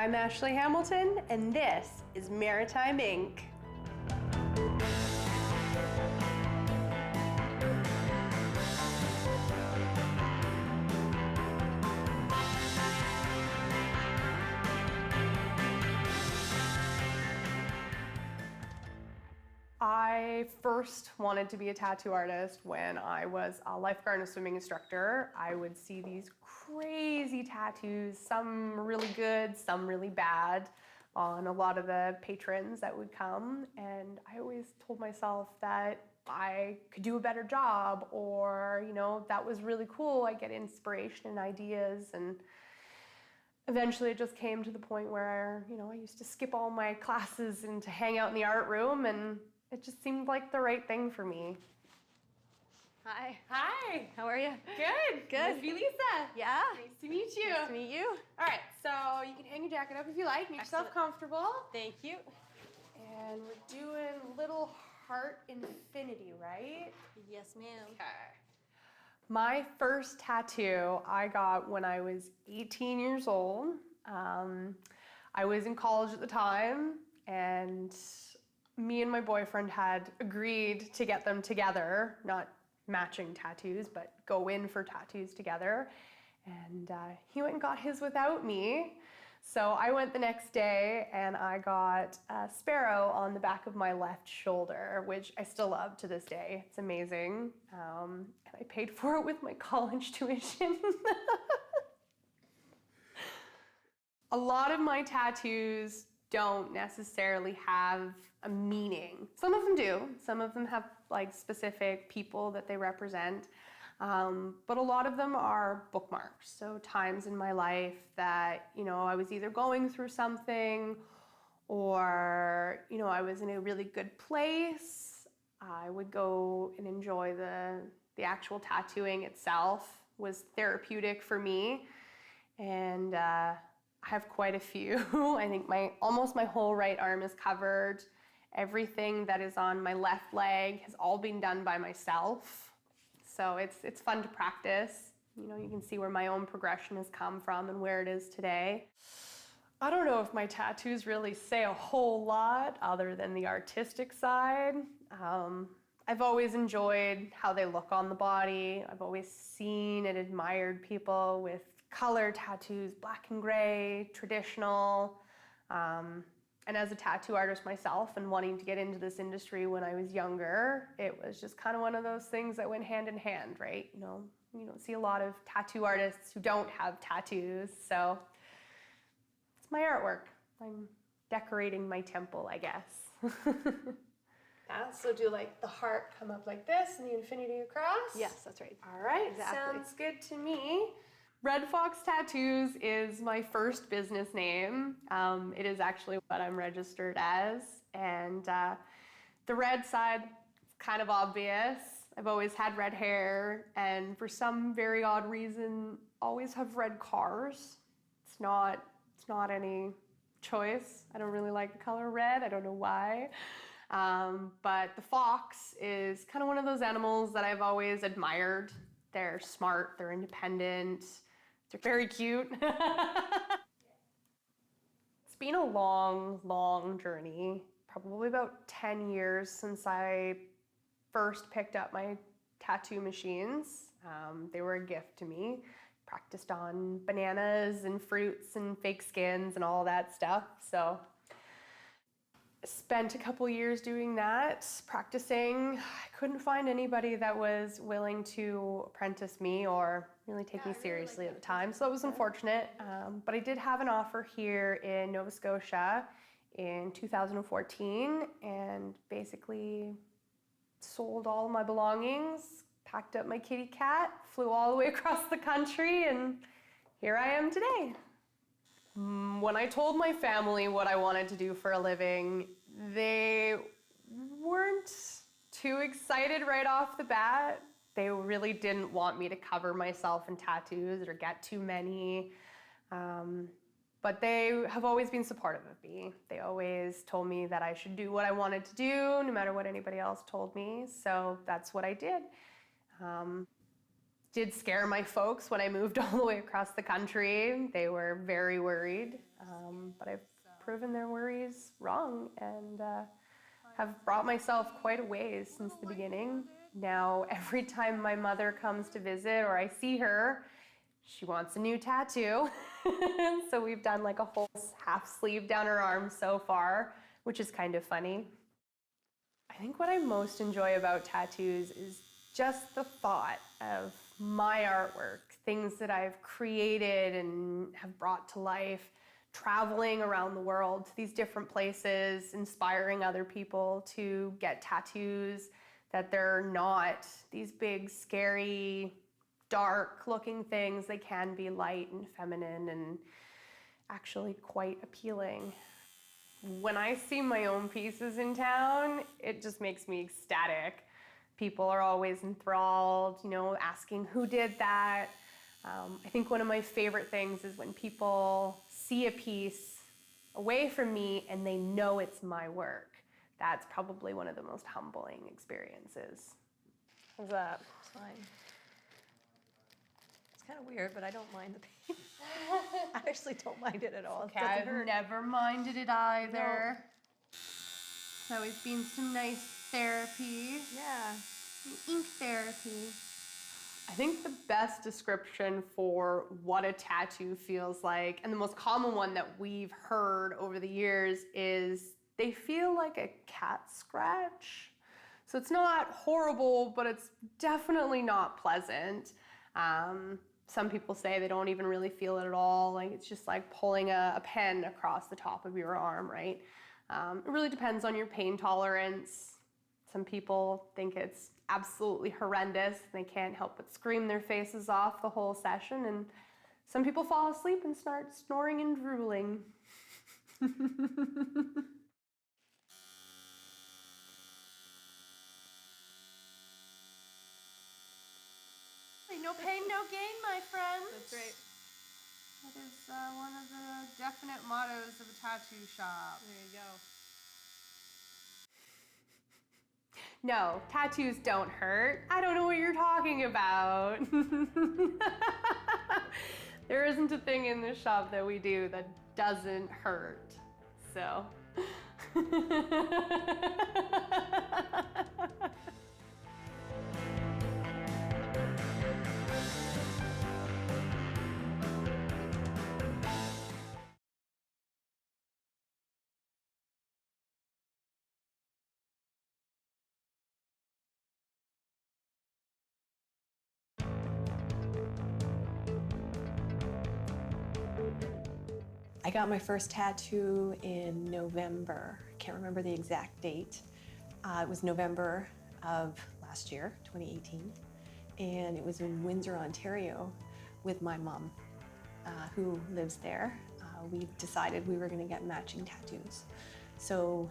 I'm Ashley Hamilton, and this is Maritime Inc. I first wanted to be a tattoo artist when I was a lifeguard and a swimming instructor. I would see these crazy tattoos, some really good, some really bad, on a lot of the patrons that would come. And I always told myself that I could do a better job, or, that was really cool. I get inspiration and ideas. And eventually it just came to the point where, I used to skip all my classes and to hang out in the art room, and it just seemed like the right thing for me. Hi. Hi. How are you? Good. Good. Miss Lisa. Yeah. Nice to meet you. Nice to meet you. All right, so you can hang your jacket up if you like. Make yourself comfortable. Thank you. And we're doing Little Heart Infinity, right? Yes, ma'am. Okay. My first tattoo I got when I was 18 years old. I was in college at the time, and me and my boyfriend had agreed to get them together, not matching tattoos, but go in for tattoos together. And he went and got his without me. So I went the next day and I got a sparrow on the back of my left shoulder, which I still love to this day. It's amazing. And I paid for it with my college tuition. A lot of my tattoos don't necessarily have a meaning. Some of them do. Some of them have specific people that they represent. But a lot of them are bookmarks. So times in my life that, I was either going through something, or, I was in a really good place. I would go and enjoy the actual tattooing itself was therapeutic for me. And I have quite a few. I think almost my whole right arm is covered. Everything that is on my left leg has all been done by myself. So it's fun to practice. You can see where my own progression has come from and where it is today. I don't know if my tattoos really say a whole lot other than the artistic side. I've always enjoyed how they look on the body. I've always seen and admired people with color tattoos, black and gray, traditional. And as a tattoo artist myself and wanting to get into this industry when I was younger, it was just kind of one of those things that went hand in hand, right? You don't see a lot of tattoo artists who don't have tattoos. So it's my artwork. I'm decorating my temple, I guess. Yeah, so do the heart come up like this and the infinity across? Yes, that's right. All right, Exactly. Sounds good to me. Red Fox Tattoos is my first business name. It is actually what I'm registered as. And the red side is kind of obvious. I've always had red hair, and for some very odd reason, always have red cars. It's not any choice. I don't really like the color red. I don't know why. But the fox is kind of one of those animals that I've always admired. They're smart, they're independent, they're very cute. It's been a long, long journey, probably about 10 years since I first picked up my tattoo machines. They were a gift to me. Practiced on bananas and fruits and fake skins and all that stuff. So spent a couple years doing that, practicing. I couldn't find anybody that was willing to apprentice me or really take me seriously at the time, so it was unfortunate. But I did have an offer here in Nova Scotia in 2014, and basically sold all my belongings, packed up my kitty cat, flew all the way across the country, and here I am today. When I told my family what I wanted to do for a living, they weren't too excited right off the bat. They really didn't want me to cover myself in tattoos or get too many. But they have always been supportive of me. They always told me that I should do what I wanted to do, no matter what anybody else told me. So that's what I did. did scare my folks when I moved all the way across the country. They were very worried, but I've proven their worries wrong and have brought myself quite a ways since the beginning. Now, every time my mother comes to visit or I see her, she wants a new tattoo. So we've done like a whole half sleeve down her arm so far, which is kind of funny. I think what I most enjoy about tattoos is just the thought of my artwork, things that I've created and have brought to life, traveling around the world to these different places, inspiring other people to get tattoos, that they're not these big, scary, dark-looking things. They can be light and feminine and actually quite appealing. When I see my own pieces in town, it just makes me ecstatic. People are always enthralled, asking who did that. I think one of my favorite things is when people see a piece away from me and they know it's my work. That's probably one of the most humbling experiences. How's that? It's fine. It's kind of weird, but I don't mind the pain. I actually don't mind it at all. Okay, I've never minded it either. It's always been some nice therapy. Yeah. Some ink therapy. I think the best description for what a tattoo feels like, and the most common one that we've heard over the years, is they feel like a cat scratch. So it's not horrible, but it's definitely not pleasant. Some people say they don't even really feel it at all. Like it's just like pulling a pen across the top of your arm, right? It really depends on your pain tolerance. Some people think it's absolutely horrendous. They can't help but scream their faces off the whole session. And some people fall asleep and start snoring and drooling. No pain, no gain, my friends. That's right. That is one of the definite mottos of a tattoo shop. There you go. No, tattoos don't hurt. I don't know what you're talking about. There isn't a thing in this shop that we do that doesn't hurt. So. I got my first tattoo in November. I can't remember the exact date. It was November of last year, 2018, and it was in Windsor, Ontario, with my mom, who lives there. We decided we were going to get matching tattoos. So,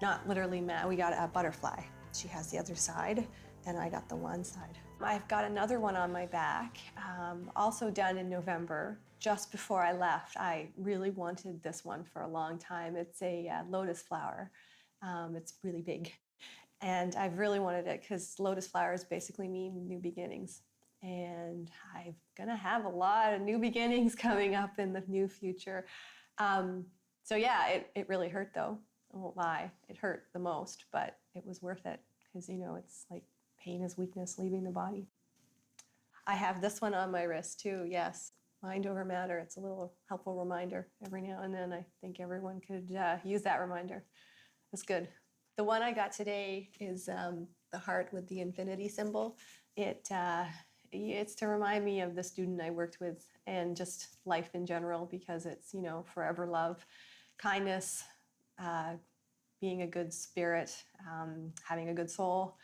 not literally we got a butterfly. She has the other side, and I got the one side. I've got another one on my back, also done in November. Just before I left, I really wanted this one for a long time. It's a lotus flower. It's really big. And I've really wanted it because lotus flowers basically mean new beginnings. And I'm gonna have a lot of new beginnings coming up in the new future. So yeah, it really hurt though. I won't lie, it hurt the most, but it was worth it because it's like pain is weakness leaving the body. I have this one on my wrist too, yes. Mind over matter. It's a little helpful reminder every now and then. I think everyone could use that reminder. It's good. The one I got today is the heart with the infinity symbol. It's to remind me of the student I worked with and just life in general, because it's, forever love, kindness, being a good spirit, having a good soul.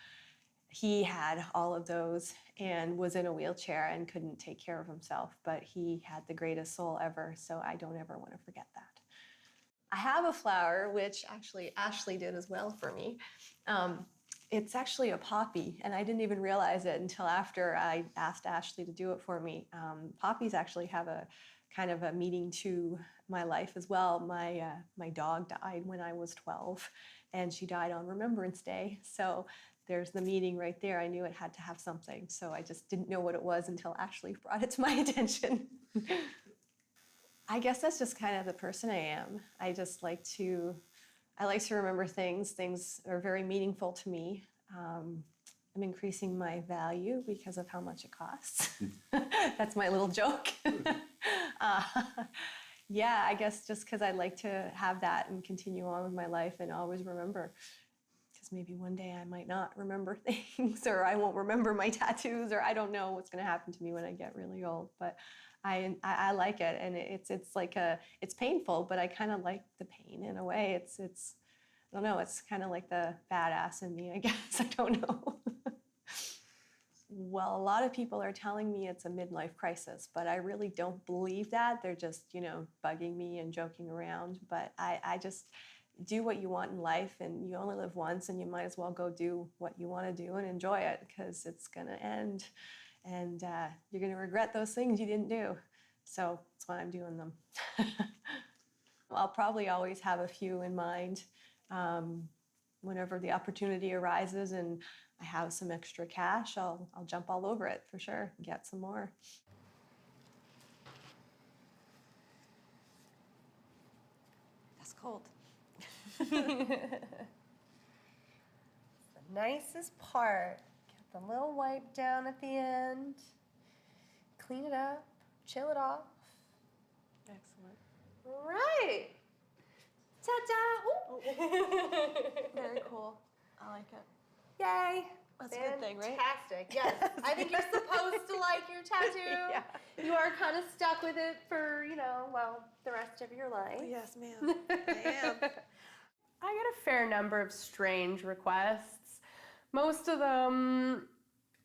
He had all of those and was in a wheelchair and couldn't take care of himself, but he had the greatest soul ever, so I don't ever want to forget that. I have a flower, which actually Ashley did as well for me. It's actually a poppy, and I didn't even realize it until after I asked Ashley to do it for me. Poppies actually have a kind of a meaning to my life as well. My dog died when I was 12, and she died on Remembrance Day. So there's the meaning right there. I knew it had to have something. So I just didn't know what it was until Ashley brought it to my attention. I guess that's just kind of the person I am. I like to remember things. Things are very meaningful to me. I'm increasing my value because of how much it costs. That's my little joke. uh, yeah, I guess just because I'd like to have that and continue on with my life and always remember. Because maybe one day I might not remember things, or I won't remember my tattoos, or I don't know what's going to happen to me when I get really old. But I like it, and it's painful, but I kind of like the pain in a way. It's I don't know. It's kind of like the badass in me, I guess. I don't know. Well, a lot of people are telling me it's a midlife crisis, but I really don't believe that. They're just, bugging me and joking around. But I just do what you want in life, and you only live once, and you might as well go do what you want to do and enjoy it, because it's going to end, and you're going to regret those things you didn't do. So that's why I'm doing them. I'll probably always have a few in mind. Whenever the opportunity arises and I have some extra cash, I'll jump all over it for sure and get some more. That's cold. It's the nicest part. Get the little wipe down at the end. Clean it up. Chill it off. Excellent. Right. Ta-da! Very cool. I like it. Yay! That's a good thing, right? Fantastic. Yes. I think you're supposed to like your tattoo. Yeah. You are kind of stuck with it for, the rest of your life. Yes, ma'am. I am. I get a fair number of strange requests. Most of them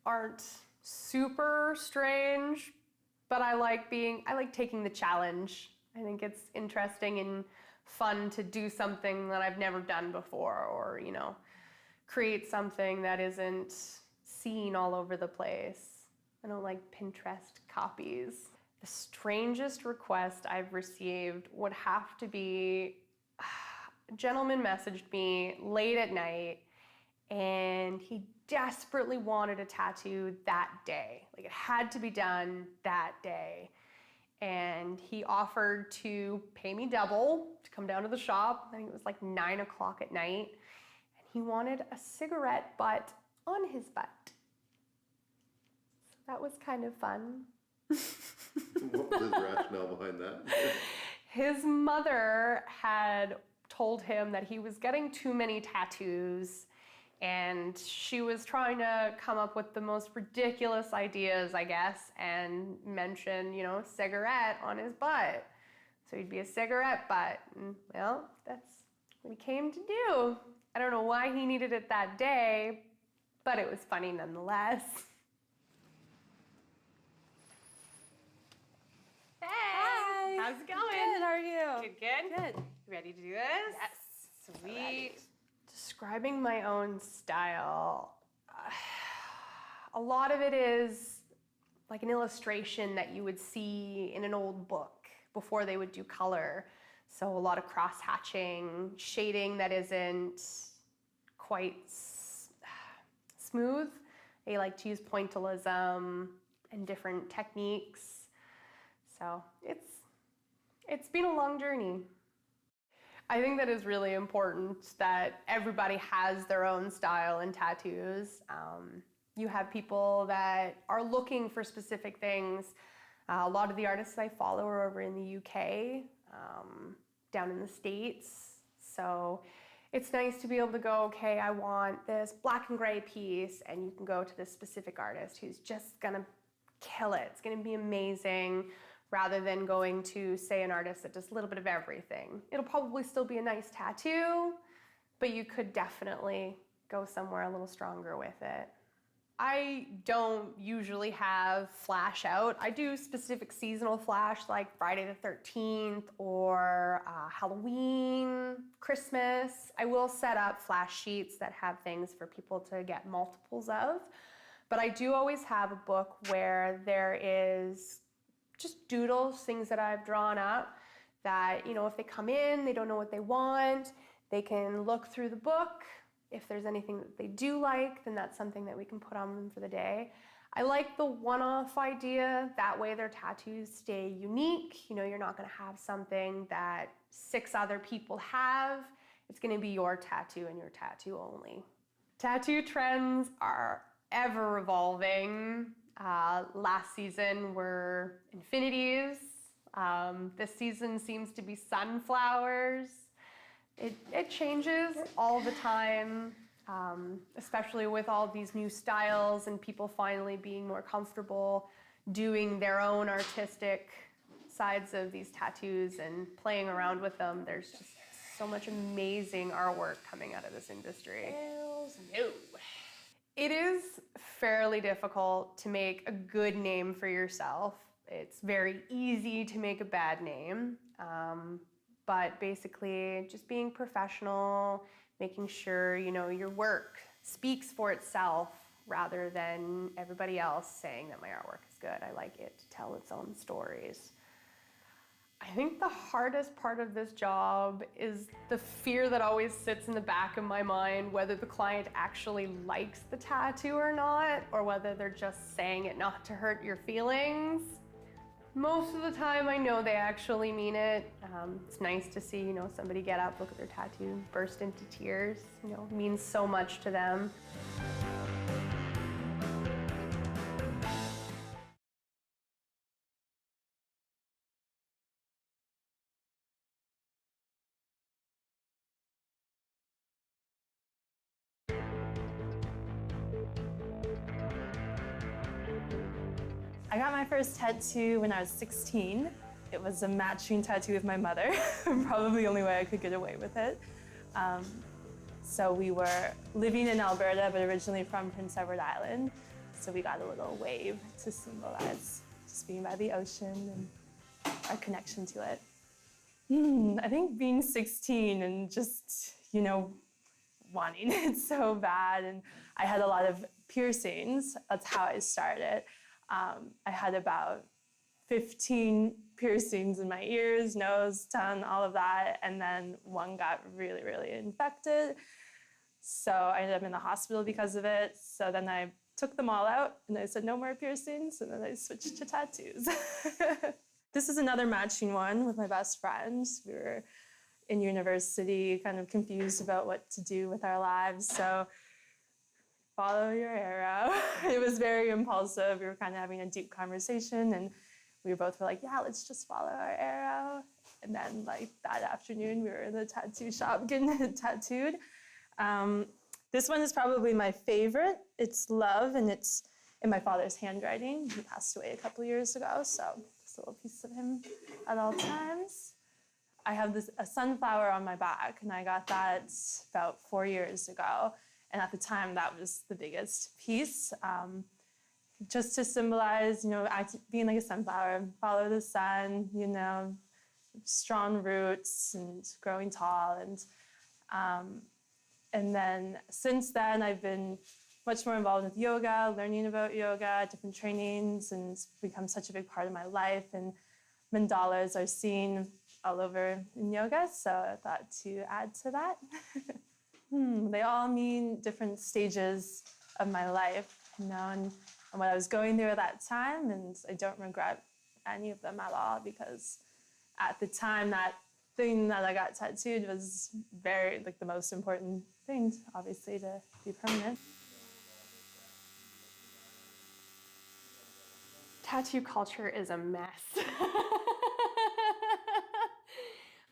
aren't super strange, but I like taking the challenge. I think it's interesting and fun to do something that I've never done before, or, create something that isn't seen all over the place. I don't like Pinterest copies. The strangest request I've received would have to be, a gentleman messaged me late at night, and he desperately wanted a tattoo that day. Like, it had to be done that day. And he offered to pay me double to come down to the shop. I think it was like 9 o'clock at night. And he wanted a cigarette butt on his butt. So that was kind of fun. What was his rationale behind that? His mother had told him that he was getting too many tattoos, and she was trying to come up with the most ridiculous ideas, I guess, and mention, cigarette on his butt. So he'd be a cigarette butt. And, well, that's what he came to do. I don't know why he needed it that day, but it was funny nonetheless. Hey! Hi. How's it going? Good, how are you? Good? Good. You ready to do this? Yes. Sweet. Ready. Describing my own style. A lot of it is like an illustration that you would see in an old book before they would do color. So a lot of cross-hatching, shading that isn't quite smooth. They like to use pointillism and different techniques. So it's been a long journey. I think that is really important that everybody has their own style in tattoos. You have people that are looking for specific things. A lot of the artists I follow are over in the UK, down in the States. So it's nice to be able to go, okay, I want this black and gray piece, and you can go to this specific artist who's just gonna kill it. It's gonna be amazing, rather than going to, say, an artist that does a little bit of everything. It'll probably still be a nice tattoo, but you could definitely go somewhere a little stronger with it. I don't usually have flash out. I do specific seasonal flash, like Friday the 13th or Halloween, Christmas. I will set up flash sheets that have things for people to get multiples of, but I do always have a book where there is just doodles, things that I've drawn up that, if they come in, they don't know what they want, they can look through the book If there's anything that they do like, then that's something that we can put on them for the day. I like the one-off idea. That way their tattoos stay unique. You know, you're not gonna have something that 6 other people have. It's gonna be your tattoo and your tattoo only. Tattoo trends are ever evolving. Last season were infinities. This season seems to be sunflowers. It changes all the time, especially with all these new styles and people finally being more comfortable doing their own artistic sides of these tattoos and playing around with them. There's just so much amazing artwork coming out of this industry. No. It is fairly difficult to make a good name for yourself. It's very easy to make a bad name. But basically just being professional, making sure, you know, your work speaks for itself rather than everybody else saying that my artwork is good. I like it to tell its own stories. I think the hardest part of this job is the fear that always sits in the back of my mind, whether the client actually likes the tattoo or not, or whether they're just saying it not to hurt your feelings. Most of the time I know they actually mean it. It's nice to see, you know, somebody get up, look at their tattoo, burst into tears. You know, it means so much to them. I got my first tattoo when I was 16. It was a matching tattoo with my mother, probably the only way I could get away with it. So we were living in Alberta, but originally from Prince Edward Island. So we got a little wave to symbolize just being by the ocean and our connection to it. I think being 16 and just, you know, wanting it so bad. And I had a lot of piercings. That's how I started. I had about 15 piercings in my ears, nose, tongue, all of that. And then one got really, really infected. So I ended up in the hospital because of it. So then I took them all out and I said, no more piercings. And then I switched to tattoos. This is another matching one with my best friend. We were in university, kind of confused about what to do with our lives. So follow your arrow. It was very impulsive. We were kind of having a deep conversation and we both were like, yeah, let's just follow our arrow. And then like that afternoon, we were in the tattoo shop getting tattooed. This one is probably my favorite. It's love and it's in my father's handwriting. He passed away a couple years ago, so just a little piece of him at all times. I have a sunflower on my back and I got that about 4 years ago. And at the time, that was the biggest piece, just to symbolize, you know, being like a sunflower, follow the sun, you know, strong roots and growing tall. And then since then, I've been much more involved with yoga, learning about yoga, different trainings, and it's become such a big part of my life. And mandalas are seen all over in yoga, so I thought to add to that. They all mean different stages of my life, you know, and what I was going through at that time, and I don't regret any of them at all because at the time that thing that I got tattooed was very, like, the most important thing, obviously, to be permanent. Tattoo culture is a mess.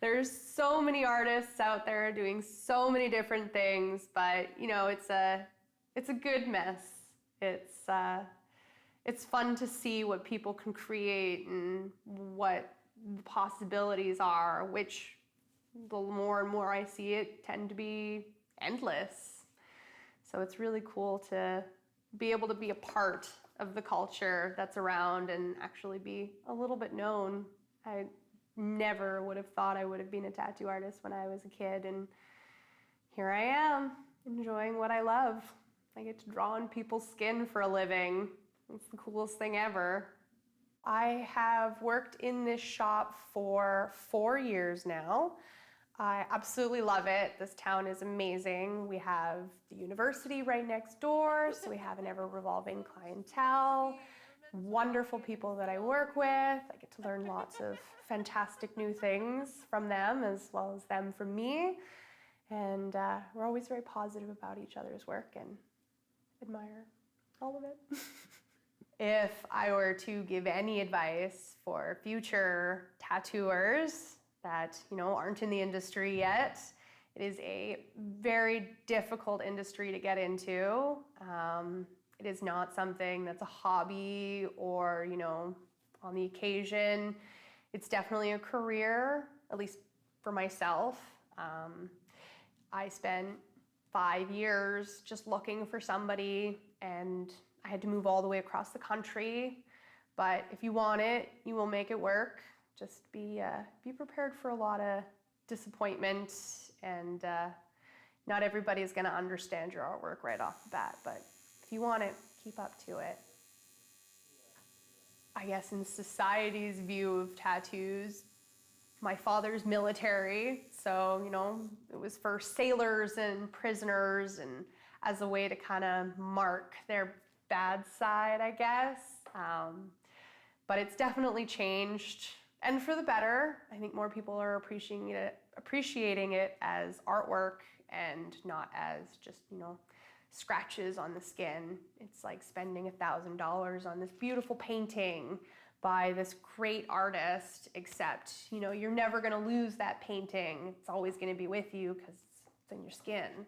There's so many artists out there doing so many different things, but you know, it's a good mess. It's fun to see what people can create and what the possibilities are, which the more and more I see it tend to be endless. So it's really cool to be able to be a part of the culture that's around and actually be a little bit known. I never would have thought I would have been a tattoo artist when I was a kid, and here I am, enjoying what I love. I get to draw on people's skin for a living. It's the coolest thing ever. I have worked in this shop for 4 years now. I absolutely love it. This town is amazing. We have the university right next door, so we have an ever-revolving clientele, wonderful people that I work with. I get to learn lots of fantastic new things from them as well as them from me. And we're always very positive about each other's work and admire all of it. If I were to give any advice for future tattooers that, aren't in the industry yet, it is a very difficult industry to get into. It is not something that's a hobby or, on the occasion. It's definitely a career, at least for myself. I spent 5 years just looking for somebody, and I had to move all the way across the country. But if you want it, you will make it work. Just be prepared for a lot of disappointment, and not everybody's gonna understand your artwork right off the bat, but if you want it, keep up to it. I guess in society's view of tattoos, my father's military, so, it was for sailors and prisoners and as a way to kind of mark their bad side, I guess. But it's definitely changed, and for the better. I think more people are appreciating it as artwork and not as just, scratches on the skin. It's like spending $1,000 on this beautiful painting by this great artist, except, you're never gonna lose that painting. It's always gonna be with you because it's in your skin.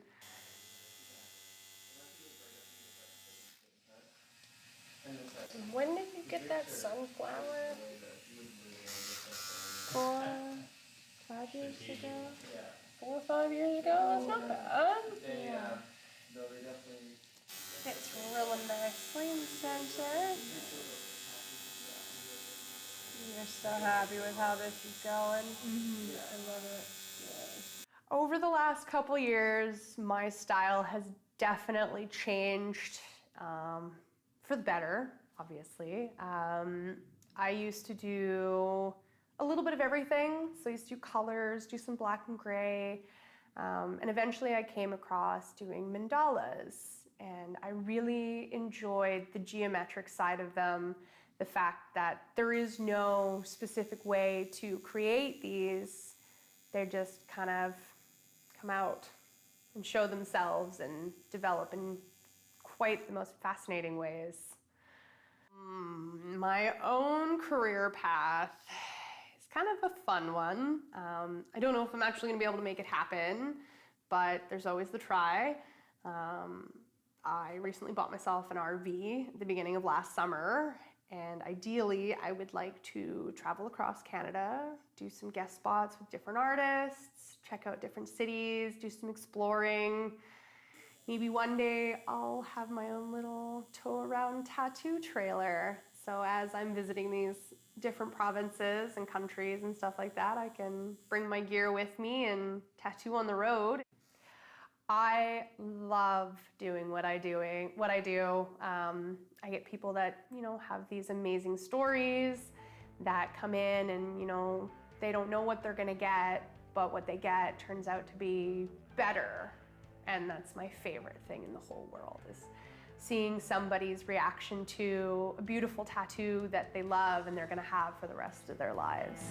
When did you get that sunflower? 5 years ago? 4 or 5 years ago? That's not bad. Yeah. Fits really nicely in the center. You're so happy with how this is going. I love it. Yeah. Over the last couple years, my style has definitely changed for the better, obviously. I used to do a little bit of everything. So I used to do colors, do some black and gray, and eventually I came across doing mandalas. And I really enjoyed the geometric side of them, the fact that there is no specific way to create these. They just kind of come out and show themselves and develop in quite the most fascinating ways. My own career path is kind of a fun one. I don't know if I'm actually gonna be able to make it happen, but there's always the try. I recently bought myself an RV at the beginning of last summer, and ideally I would like to travel across Canada, do some guest spots with different artists, check out different cities, do some exploring. Maybe one day I'll have my own little tow around tattoo trailer. So as I'm visiting these different provinces and countries and stuff like that, I can bring my gear with me and tattoo on the road. I love doing what I do. I get people that, have these amazing stories that come in and, they don't know what they're gonna get, but what they get turns out to be better. And that's my favorite thing in the whole world, is seeing somebody's reaction to a beautiful tattoo that they love and they're gonna have for the rest of their lives.